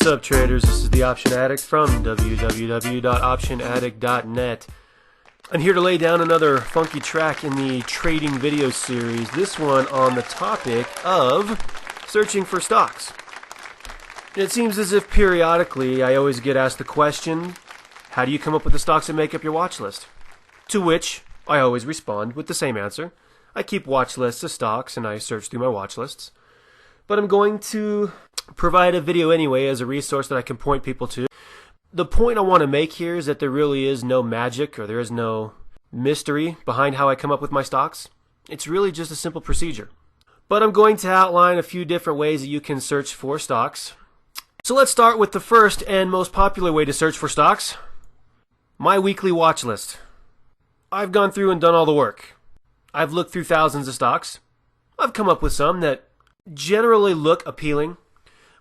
What's up, traders? This is the Option Addict from www.optionaddict.net. I'm here to lay down another funky track in the trading video series, this one on the topic of searching for stocks. It seems as if periodically I always get asked the question, how do you come up with the stocks that make up your watch list? To which I always respond with the same answer. I keep watch lists of stocks and I search through my watch lists. But I'm going to provide a video anyway as a resource that I can point people to. The point I want to make here is that there really is no magic or there is no mystery behind how I come up with my stocks. It's really just a simple procedure. But I'm going to outline a few different ways that you can search for stocks. So let's start with the first and most popular way to search for stocks, my weekly watch list. I've gone through and done all the work. I've looked through thousands of stocks. I've come up with some that generally look appealing,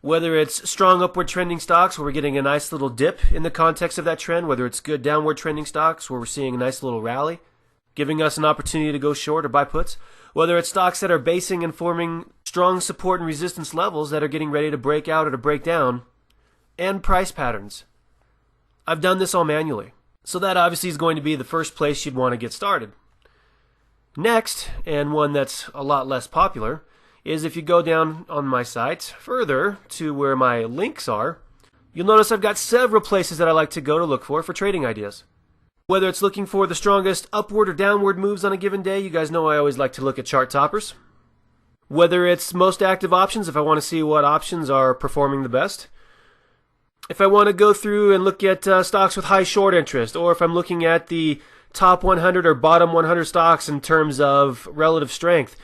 whether it's strong upward trending stocks where we're getting a nice little dip in the context of that trend, whether it's good downward trending stocks where we're seeing a nice little rally, giving us an opportunity to go short or buy puts, whether it's stocks that are basing and forming strong support and resistance levels that are getting ready to break out or to break down, and price patterns. I've done this all manually, so that obviously is going to be the first place you'd want to get started. Next, and one that's a lot less popular, is if you go down on my site further to where my links are, you'll notice I've got several places that I like to go to look for trading ideas. Whether it's looking for the strongest upward or downward moves on a given day, you guys know I always like to look at chart toppers. Whether it's most active options, if I want to see what options are performing the best. If I want to go through and look at stocks with high short interest, or if I'm looking at the top 100 or bottom 100 stocks in terms of relative strength.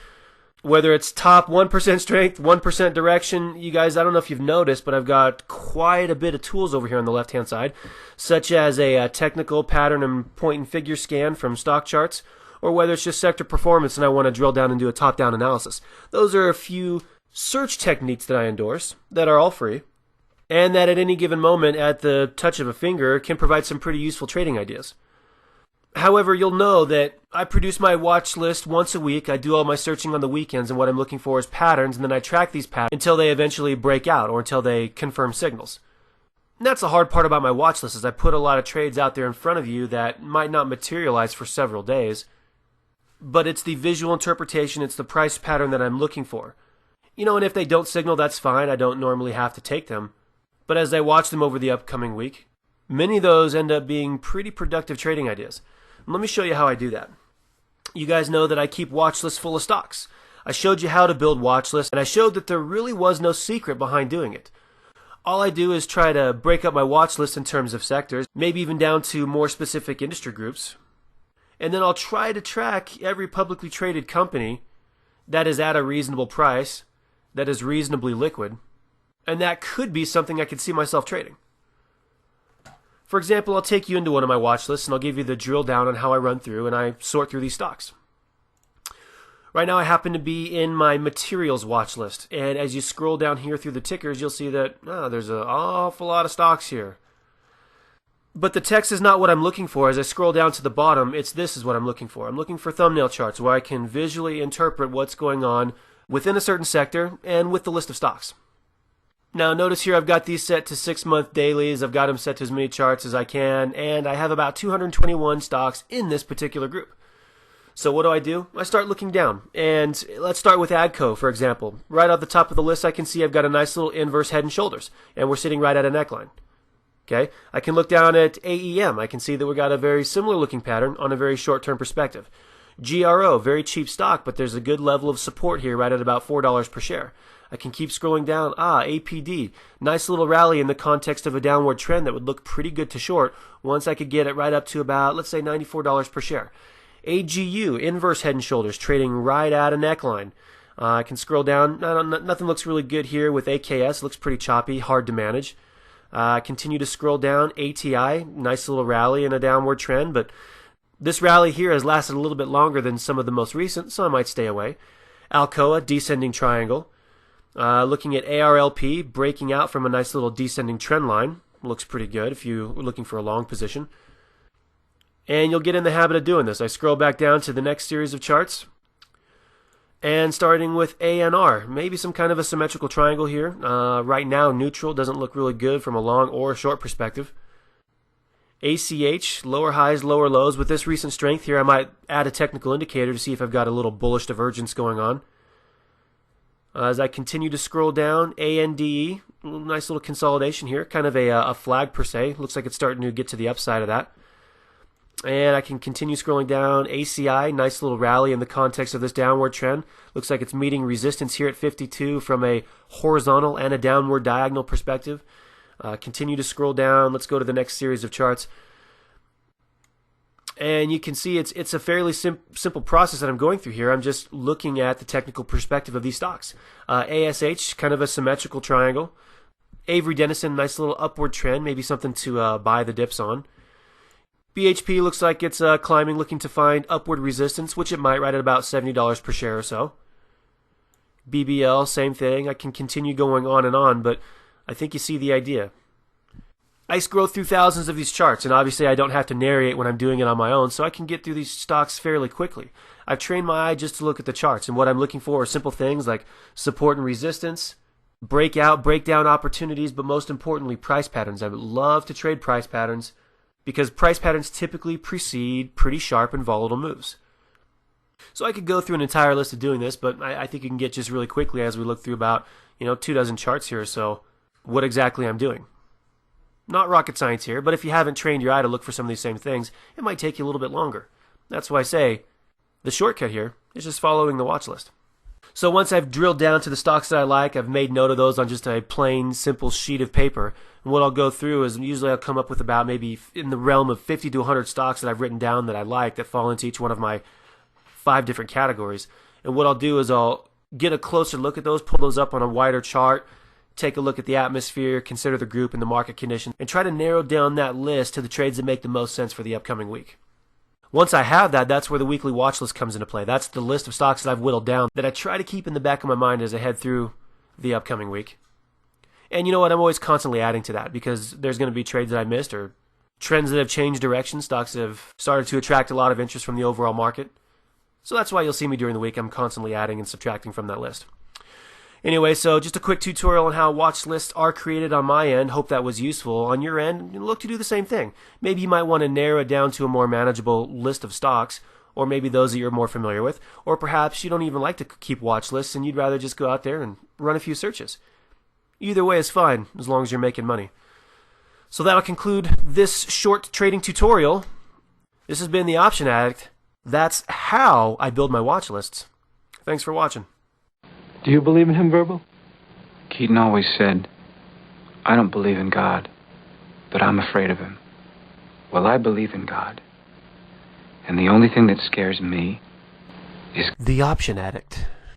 Whether it's top 1% strength, 1% direction, you guys, I don't know if you've noticed, but I've got quite a bit of tools over here on the left-hand side, such as a technical pattern and point and figure scan from stock charts, or whether it's just sector performance and I want to drill down and do a top-down analysis. Those are a few search techniques that I endorse that are all free, and that at any given moment, at the touch of a finger, can provide some pretty useful trading ideas. However, you'll know that I produce my watch list once a week. I do all my searching on the weekends, and what I'm looking for is patterns, and then I track these patterns until they eventually break out or until they confirm signals. And that's the hard part about my watch list, is I put a lot of trades out there in front of you that might not materialize for several days, but it's the visual interpretation, it's the price pattern that I'm looking for. You know, and if they don't signal, that's fine. I don't normally have to take them. But as I watch them over the upcoming week, many of those end up being pretty productive trading ideas. Let me show you how I do that. You guys know that I keep watch lists full of stocks. I showed you how to build watch lists, and I showed that there really was no secret behind doing it. All I do is try to break up my watch list in terms of sectors, maybe even down to more specific industry groups. And then I'll try to track every publicly traded company that is at a reasonable price, that is reasonably liquid, and that could be something I could see myself trading. For example, I'll take you into one of my watch lists and I'll give you the drill down on how I run through and I sort through these stocks. Right now I happen to be in my materials watch list, and as you scroll down here through the tickers, you'll see that there's an awful lot of stocks here. But the text is not what I'm looking for. As I scroll down to the bottom, this is what I'm looking for. I'm looking for thumbnail charts where I can visually interpret what's going on within a certain sector and with the list of stocks. Now notice here I've got these set to 6-month dailies, I've got them set to as many charts as I can, and I have about 221 stocks in this particular group. So what do? I start looking down, and let's start with AGCO, for example. Right at the top of the list I can see I've got a nice little inverse head and shoulders, and we're sitting right at a neckline. Okay, I can look down at AEM, I can see that we've got a very similar looking pattern on a very short-term perspective. GRO, very cheap stock, but there's a good level of support here right at about $4 per share. I can keep scrolling down. APD. Nice little rally in the context of a downward trend that would look pretty good to short once I could get it right up to about, let's say, $94 per share. AGU, inverse head and shoulders, trading right at a neckline. I can scroll down. Nothing looks really good here with AKS. Looks pretty choppy, hard to manage. Continue to scroll down. ATI, nice little rally in a downward trend, but this rally here has lasted a little bit longer than some of the most recent, so I might stay away. Alcoa, descending triangle. Looking at ARLP, breaking out from a nice little descending trend line. Looks pretty good if you're looking for a long position. And you'll get in the habit of doing this. I scroll back down to the next series of charts. And starting with ANR, maybe some kind of a symmetrical triangle here. Right now, neutral doesn't look really good from a long or short perspective. ACH, lower highs, lower lows. With this recent strength here, I might add a technical indicator to see if I've got a little bullish divergence going on. As I continue to scroll down, ANDE, nice little consolidation here, kind of a flag per se. Looks like it's starting to get to the upside of that. And I can continue scrolling down. ACI, nice little rally in the context of this downward trend. Looks like it's meeting resistance here at 52 from a horizontal and a downward diagonal perspective. Continue to scroll down. Let's go to the next series of charts. And you can see it's a fairly simple process that I'm going through here. I'm just looking at the technical perspective of these stocks. ASH, kind of a symmetrical triangle. Avery Dennison, nice little upward trend, maybe something to buy the dips on. BHP looks like it's climbing, looking to find upward resistance, which it might right at about $70 per share or so. BBL, same thing. I can continue going on and on, but I think you see the idea. I scroll through thousands of these charts, and obviously I don't have to narrate when I'm doing it on my own, so I can get through these stocks fairly quickly. I've trained my eye just to look at the charts, and what I'm looking for are simple things like support and resistance, breakout, breakdown opportunities, but most importantly, price patterns. I would love to trade price patterns because price patterns typically precede pretty sharp and volatile moves. So I could go through an entire list of doing this, but I think you can get just really quickly as we look through about 24 charts here or so what exactly I'm doing. Not rocket science here, but if you haven't trained your eye to look for some of these same things, it might take you a little bit longer. That's why I say the shortcut here is just following the watch list. So once I've drilled down to the stocks that I like, I've made note of those on just a plain, simple sheet of paper. And what I'll go through is usually I'll come up with about maybe in the realm of 50 to 100 stocks that I've written down that I like that fall into each one of my 5 different categories. And what I'll do is I'll get a closer look at those, pull those up on a wider chart, take a look at the atmosphere, consider the group and the market conditions, and try to narrow down that list to the trades that make the most sense for the upcoming week. Once I have that, that's where the weekly watch list comes into play. That's the list of stocks that I've whittled down that I try to keep in the back of my mind as I head through the upcoming week. And you know what? I'm always constantly adding to that because there's going to be trades that I missed or trends that have changed direction, stocks that have started to attract a lot of interest from the overall market. So that's why you'll see me during the week. I'm constantly adding and subtracting from that list. Anyway, so just a quick tutorial on how watch lists are created on my end. Hope that was useful. On your end, look to do the same thing. Maybe you might want to narrow it down to a more manageable list of stocks, or maybe those that you're more familiar with, or perhaps you don't even like to keep watch lists and you'd rather just go out there and run a few searches. Either way is fine, as long as you're making money. So that'll conclude this short trading tutorial. This has been The Option Addict. That's how I build my watch lists. Thanks for watching. Do you believe in him, Verbal? Keaton always said, I don't believe in God, but I'm afraid of him. Well, I believe in God. And the only thing that scares me is The Option Addict.